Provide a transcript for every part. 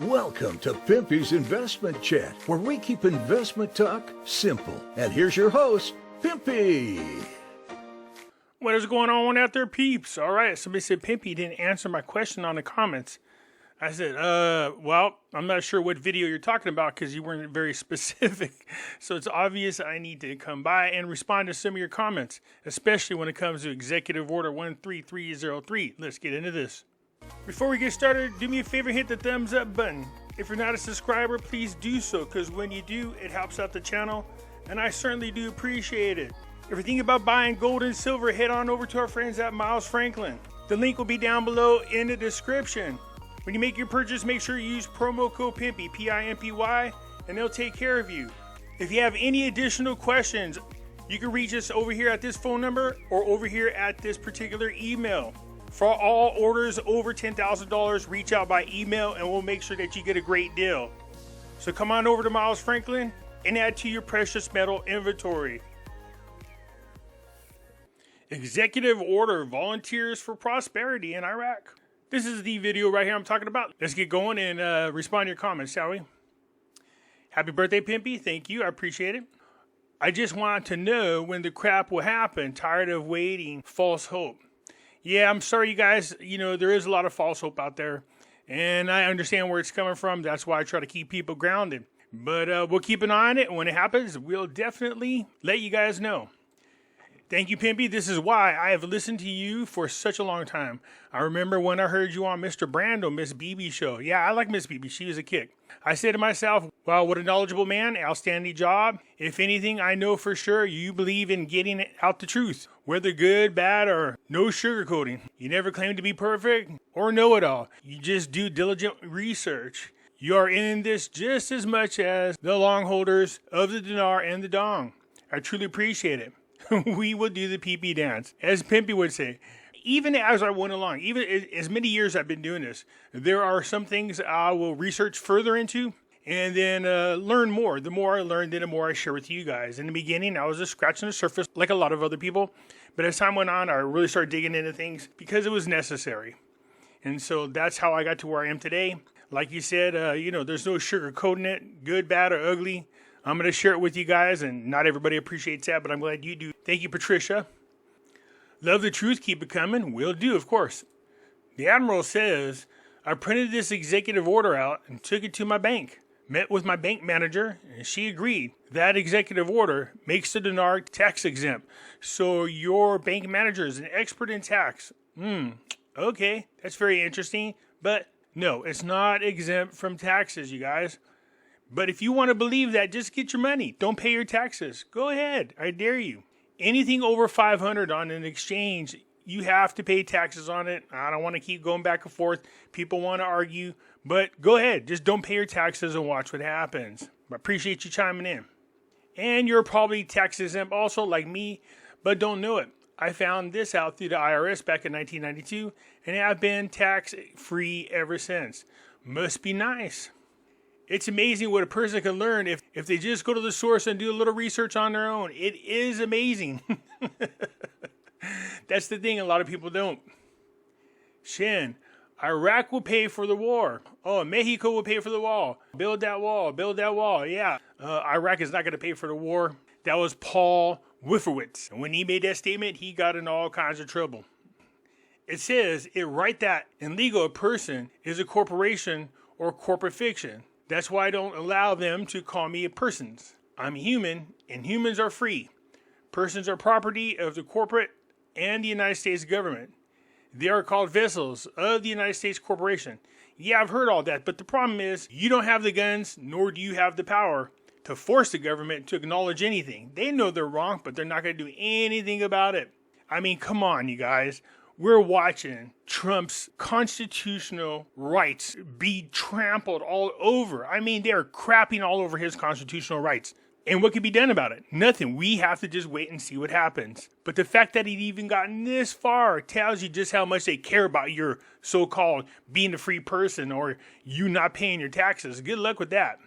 Welcome to Pimpy's Investment Chat, where we keep investment talk simple. And here's your host, Pimpy. What is going on out there, peeps? All right, somebody said Pimpy didn't answer my question on the comments. I said, well, I'm not sure what video you're talking about because you weren't very specific. So it's obvious I need to come by and respond to some of your comments, especially when it comes to Executive Order 13303. Let's get into this. Before we get started, do me a favor, hit the thumbs up button. If you're not a subscriber, please do so, because when you do, it helps out the channel, and I certainly do appreciate it. If you're thinking about buying gold and silver, head on over to our friends at Miles Franklin. The link will be down below in the description. When you make your purchase, make sure you use promo code Pimpy, P-I-M-P-Y, and they'll take care of you. If you have any additional questions, you can reach us over here at this phone number or over here at this particular email. For all orders over $10,000, reach out by email and we'll make sure that you get a great deal. So come on over to Miles Franklin and add to your precious metal inventory. Executive Order Volunteers for Prosperity in Iraq. This is the video right here I'm talking about. Let's get going and respond to your comments, shall we? Happy birthday, Pimpy. Thank you. I appreciate it. I just want to know when the crap will happen. Tired of waiting. False hope. Yeah, I'm sorry, you guys. You know, there is a lot of false hope out there. And I understand where it's coming from. That's why I try to keep people grounded. But we'll keep an eye on it. When it happens, we'll definitely let you guys know. Thank you, Pimpy. This is why I have listened to you for such a long time. I remember when I heard you on Mr. Brando, Miss BB show. Yeah, I like Miss BB. She was a kick. I said to myself, wow, what a knowledgeable man. Outstanding job. If anything, I know for sure you believe in getting out the truth, whether good, bad, or no sugarcoating. You never claim to be perfect or know it all. You just do diligent research. You are in this just as much as the long holders of the dinar and the dong. I truly appreciate it. We will do the pee-pee dance, as Pimpy would say. Even as I went along, even as many years I've been doing this, there are some things I will research further into and then learn more. The more I learn, then the more I share with you guys. In the beginning, I was just scratching the surface like a lot of other people. But as time went on, I really started digging into things because it was necessary. And so that's how I got to where I am today. Like you said, there's no sugarcoating it, good, bad, or ugly. I'm going to share it with you guys, and not everybody appreciates that, but I'm glad you do. Thank you, Patricia. Love the truth. Keep it coming. Will do, of course. The Admiral says, I printed this executive order out and took it to my bank. Met with my bank manager, and she agreed. That executive order makes the dinar tax exempt. So your bank manager is an expert in tax. Okay, that's very interesting. But no, it's not exempt from taxes, you guys. But if you want to believe that, just get your money. Don't pay your taxes. Go ahead. I dare you. Anything over $500 on an exchange, you have to pay taxes on it. I don't want to keep going back and forth. People want to argue. But go ahead. Just don't pay your taxes and watch what happens. I appreciate you chiming in. And you're probably tax exempt also like me, but don't know it. I found this out through the IRS back in 1992, and I've been tax-free ever since. Must be nice. It's amazing what a person can learn if they just go to the source and do a little research on their own. It is amazing. That's the thing, a lot of people don't. Shin, Iraq will pay for the war. Oh, Mexico will pay for the wall. Build that wall, build that wall. Yeah, Iraq is not going to pay for the war. That was Paul Wolfowitz. And when he made that statement, he got in all kinds of trouble. It says it right that in legal a person is a corporation or corporate fiction. That's why I don't allow them to call me a persons. I'm human, and humans are free. Persons are property of the corporate and the United States government. They are called vessels of the United States Corporation. Yeah, I've heard all that, but the problem is you don't have the guns, nor do you have the power to force the government to acknowledge anything. They know they're wrong, but they're not going to do anything about it. I mean, come on, you guys. We're watching Trump's constitutional rights be trampled all over. I mean, they're crapping all over his constitutional rights. And what can be done about it? Nothing. We have to just wait and see what happens. But the fact that he'd even gotten this far tells you just how much they care about your so-called being a free person or you not paying your taxes. Good luck with that.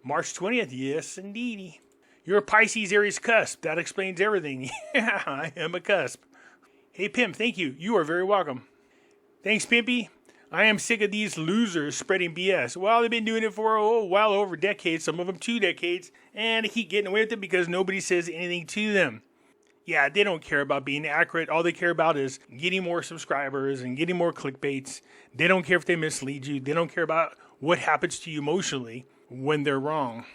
March 20th, yes, indeedy. You're a Pisces Aries cusp. That explains everything. Yeah, I am a cusp. Hey, Pimp, thank you. You are very welcome. Thanks, Pimpy. I am sick of these losers spreading BS. Well, they've been doing it for a while over decades, some of them 2 decades, and they keep getting away with it because nobody says anything to them. Yeah, they don't care about being accurate. All they care about is getting more subscribers and getting more clickbaits. They don't care if they mislead you. They don't care about what happens to you emotionally when they're wrong.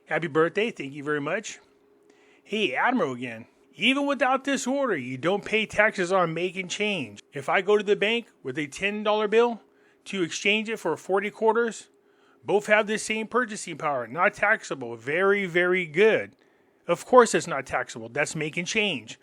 Happy birthday. Thank you very much. Hey, Admiral again. Even without this order, you don't pay taxes on making change. If I go to the bank with a $10 bill to exchange it for 40 quarters, both have the same purchasing power. Not taxable. Very, very good. Of course it's not taxable. That's making change.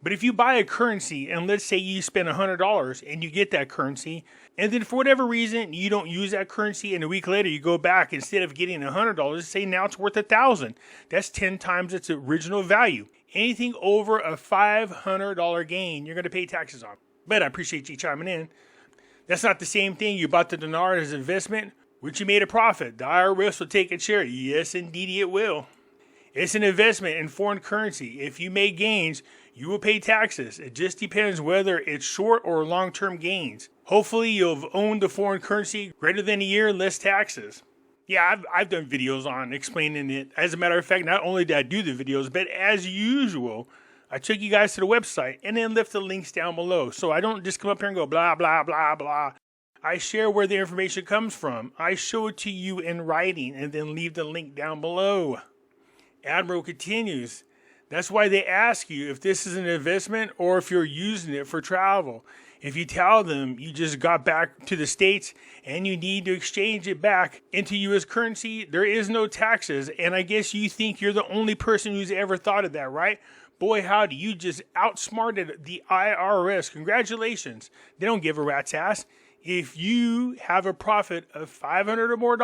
But if you buy a currency and let's say you spend $100 and you get that currency, and then for whatever reason you don't use that currency and a week later you go back, instead of getting $100, say now it's worth $1,000. That's 10 times its original value. Anything over a $500 gain, you're going to pay taxes on. But I appreciate you chiming in. That's not the same thing. You bought the dinar as an investment, which you made a profit. The IRS will take its share. Yes, indeed it will. It's an investment in foreign currency. If you make gains, you will pay taxes. It just depends whether it's short or long-term gains. Hopefully, you'll have owned the foreign currency greater than a year, less taxes. Yeah, I've done videos on explaining it. As a matter of fact, not only did I do the videos, but as usual, I took you guys to the website and then left the links down below. So I don't just come up here and go blah, blah, blah, blah. I share where the information comes from. I show it to you in writing and then leave the link down below. Admiral continues. That's why they ask you if this is an investment or if you're using it for travel. If you tell them you just got back to the States and you need to exchange it back into U.S. currency, there is no taxes. And I guess you think you're the only person who's ever thought of that, right? Boy, howdy, you just outsmarted the IRS. Congratulations. They don't give a rat's ass. If you have a profit of $500 or more,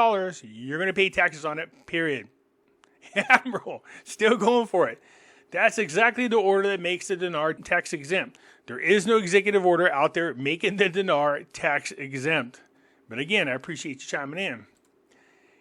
you're going to pay taxes on it, period. Admiral, still going for it. That's exactly the order that makes the dinar tax exempt. There is no executive order out there making the dinar tax exempt. But again, I appreciate you chiming in.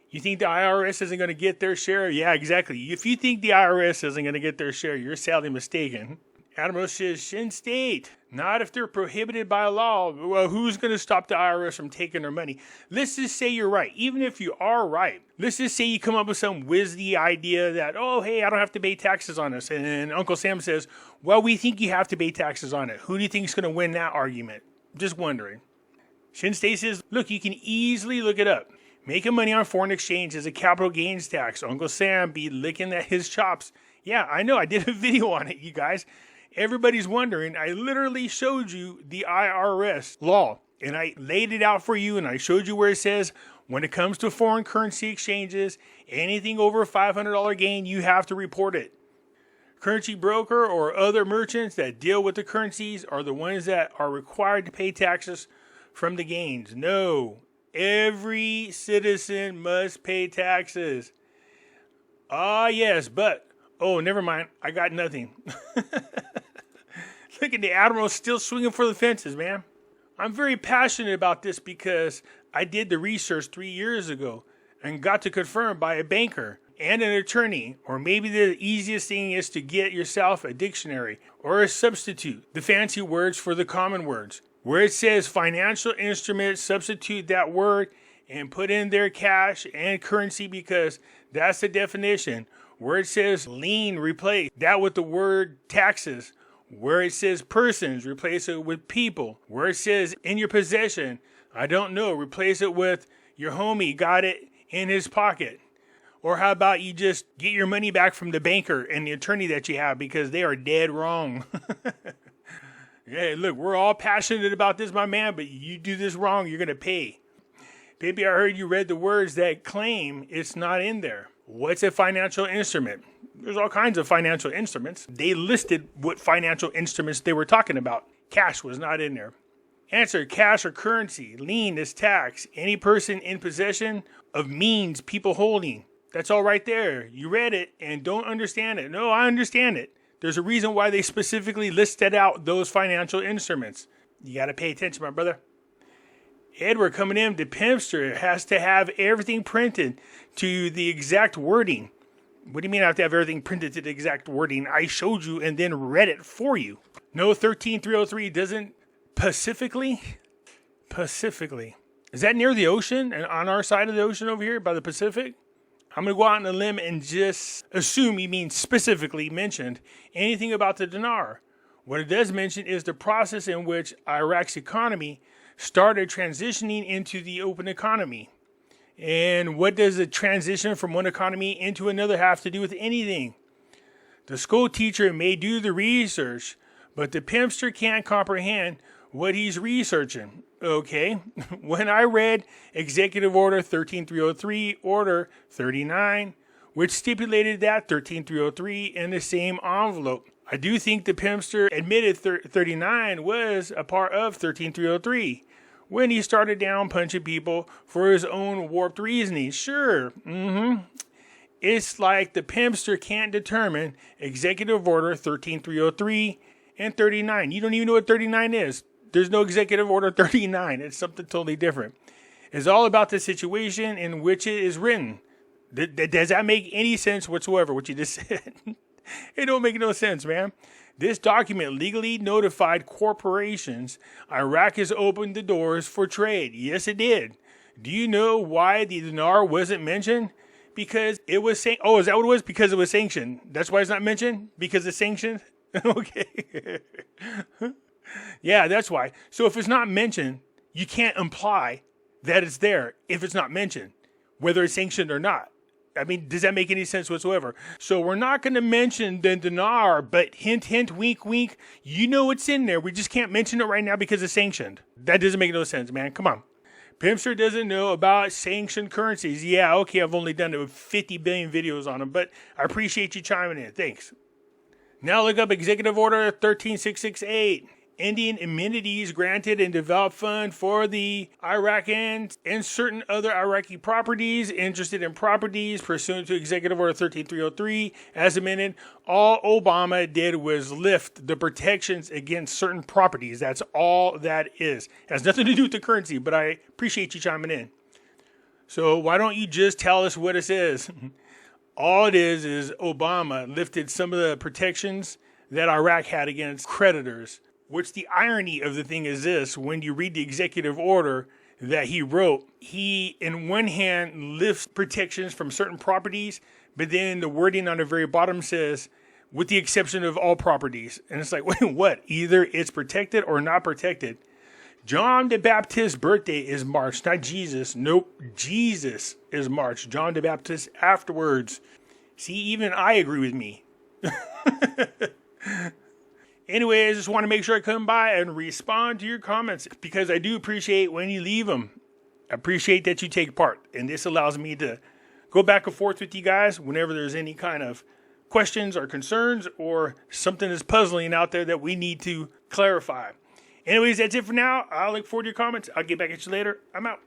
You think the IRS isn't going to get their share? Yeah, exactly. If you think the IRS isn't going to get their share, you're sadly mistaken. Admiral says, Shin State, not if they're prohibited by law. Well, who's going to stop the IRS from taking their money? Let's just say you're right. Even if you are right, let's just say you come up with some whizzy idea that, oh, hey, I don't have to pay taxes on this. And Uncle Sam says, well, we think you have to pay taxes on it. Who do you think is going to win that argument? Just wondering. Shin State says, look, you can easily look it up. Making money on foreign exchange is a capital gains tax. Uncle Sam be licking at his chops. Yeah, I know. I did a video on it, you guys. Everybody's wondering, I literally showed you the IRS law, and I laid it out for you, and I showed you where it says, when it comes to foreign currency exchanges, anything over a $500 gain, you have to report it. Currency broker or other merchants that deal with the currencies are the ones that are required to pay taxes from the gains. No, every citizen must pay taxes. Ah, yes, but, oh, never mind, I got nothing. Look at the Admiral still swinging for the fences, man. I'm very passionate about this because I did the research 3 years ago and got to confirm by a banker and an attorney, or maybe the easiest thing is to get yourself a dictionary or a substitute, the fancy words for the common words. Where it says financial instrument, substitute that word and put in there cash and currency because that's the definition. Where it says lien, replace that with the word taxes. Where it says persons, replace it with people. Where it says in your possession, I don't know, replace it with your homie got it in his pocket. Or how about you just get your money back from the banker and the attorney that you have because they are dead wrong. Hey, look, we're all passionate about this, my man, but you do this wrong, you're going to pay. Baby, I heard you read the words that claim it's not in there. What's a financial instrument? There's all kinds of financial instruments. They listed what financial instruments they were talking about. Cash was not in there. Answer, cash or currency. Lien is tax. Any person in possession of means people holding. That's all right there. You read it and don't understand it. No, I understand it. There's a reason why they specifically listed out those financial instruments. You got to pay attention, my brother. Edward coming in, the Pimpster has to have everything printed to the exact wording. What do you mean I have to have everything printed to the exact wording? I showed you and then read it for you. No, 13303 doesn't specifically Pacifically. Is that near the ocean and on our side of the ocean over here by the Pacific? I'm going to go out on a limb and just assume he means specifically mentioned anything about the dinar. What it does mention is the process in which Iraq's economy started transitioning into the open economy. And what does the transition from one economy into another have to do with anything? The school teacher may do the research, but the pimpster can't comprehend what he's researching. Okay, when I read Executive Order 13303, Order 39, which stipulated that 13303 in the same envelope, I do think the pimpster admitted 39 was a part of 13303 when he started down punching people for his own warped reasoning. Sure, It's like the pimpster can't determine Executive Order 13303 and 39. You don't even know what 39 is. There's no Executive Order 39. It's something totally different. It's all about the situation in which it is written. Does that make any sense whatsoever, what you just said? It don't make no sense, man. This document legally notified corporations Iraq has opened the doors for trade. Yes, it did. Do you know why the dinar wasn't mentioned? Because it was saying, oh, is that what it was? Because it was sanctioned. That's why it's not mentioned? Because it's sanctioned? Okay. Yeah, that's why. So if it's not mentioned, you can't imply that it's there if it's not mentioned, whether it's sanctioned or not. I mean, does that make any sense whatsoever? So we're not going to mention the dinar, but hint, hint, wink, wink. You know it's in there. We just can't mention it right now because it's sanctioned. That doesn't make no sense, man. Come on. Pimpster doesn't know about sanctioned currencies. Yeah, okay, I've only done 50 billion videos on them, but I appreciate you chiming in. Thanks. Now look up Executive Order 13668. Ending amenities granted and developed fund for the Iraqis and certain other Iraqi properties interested in properties pursuant to Executive Order 13303 as amended. All Obama did was lift the protections against certain properties. That's all that is. It has nothing to do with the currency, but I appreciate you chiming in. So why don't you just tell us what it says? All it is Obama lifted some of the protections that Iraq had against creditors. Which the irony of the thing is this, when you read the executive order that he wrote, he, in one hand, lifts protections from certain properties, but then the wording on the very bottom says, with the exception of all properties. And it's like, wait, what? Either it's protected or not protected. John the Baptist's birthday is March, not Jesus. Nope, Jesus is March. John the Baptist afterwards. See, even I agree with me. Anyway, I just want to make sure I come by and respond to your comments because I do appreciate when you leave them. I appreciate that you take part. And this allows me to go back and forth with you guys whenever there's any kind of questions or concerns or something that's puzzling out there that we need to clarify. Anyways, that's it for now. I look forward to your comments. I'll get back at you later. I'm out.